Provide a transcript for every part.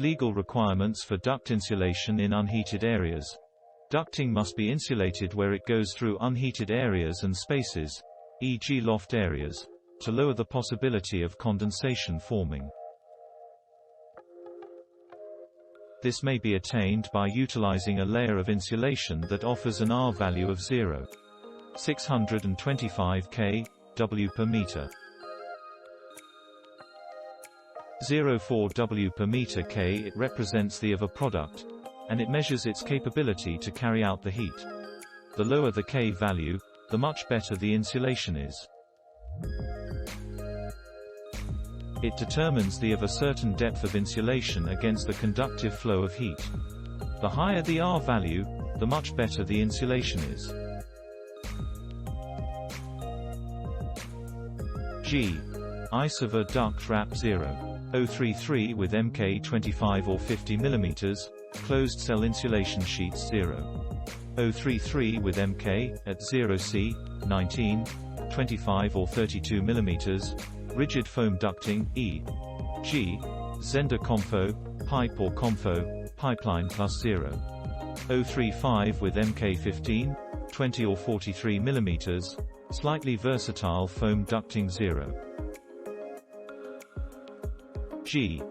Legal requirements for duct insulation in unheated areas. Ducting must be insulated where it goes through unheated areas and spaces, e.g. loft areas, to lower the possibility of condensation forming. This may be attained by utilizing a layer of insulation that offers an R value of 0.625 kW per meter. 0.4 W per meter K. It represents the of a product, and it measures its capability to carry out the heat. The lower the K value, the much better the insulation is. It determines the of a certain depth of insulation against the conductive flow of heat. The higher the R value, the much better the insulation is. G. Ice of a duct wrap 0.033 with MK 25 or 50 mm, closed cell insulation sheets 0.033 with MK, at 0C, 19, 25 or 32 mm, rigid foam ducting, e.g. Zender Confo, pipe or Confo, pipeline plus 0.035 with MK 15, 20 or 43 mm, slightly versatile foam ducting 0. G.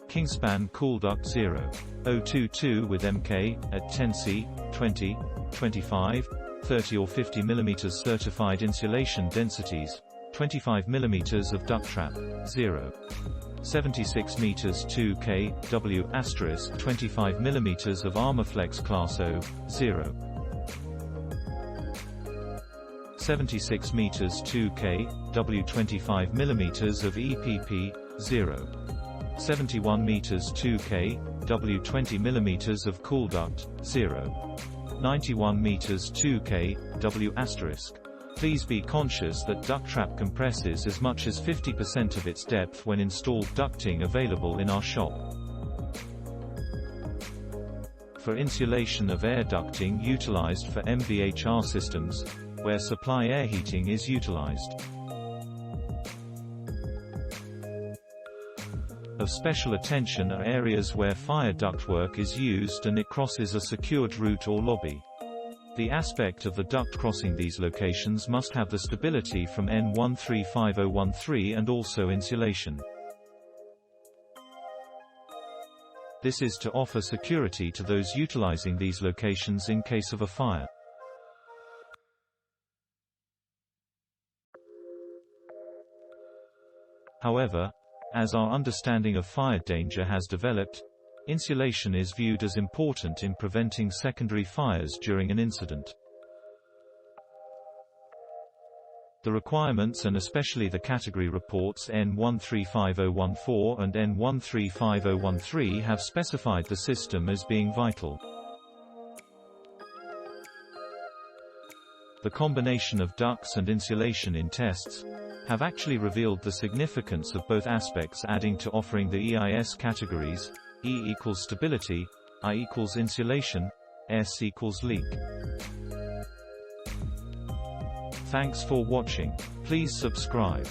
Kingspan cool duct 0.022 with MK, at 10C, 20, 25, 30 or 50 mm certified insulation densities, 25 mm of duct trap, 0.76 meters 2 kW asterisk 25 mm of Armorflex class O, 0.76 meters 2 kW 25 mm of EPP, 0.71 meters 2 kW 20 mm of cool duct, 0.91 meters 2 kW asterisk. Please be conscious that duct trap compresses as much as 50% of its depth when installed. Ducting available in our shop. For insulation of air ducting utilized for MVHR systems, where supply air heating is utilized. Of special attention are areas where fire ductwork is used and it crosses a secured route or lobby. The aspect of the duct crossing these locations must have the stability from N135013 and also insulation. This is to offer security to those utilizing these locations in case of a fire. However, as our understanding of fire danger has developed, insulation is viewed as important in preventing secondary fires during an incident. The requirements and especially the category reports N135014 and N135013 have specified the system as being vital. The combination of ducts and insulation in tests have actually revealed the significance of both aspects, adding to offering the EIS categories: E equals stability, I equals insulation, S equals leak. Thanks for watching. Please subscribe.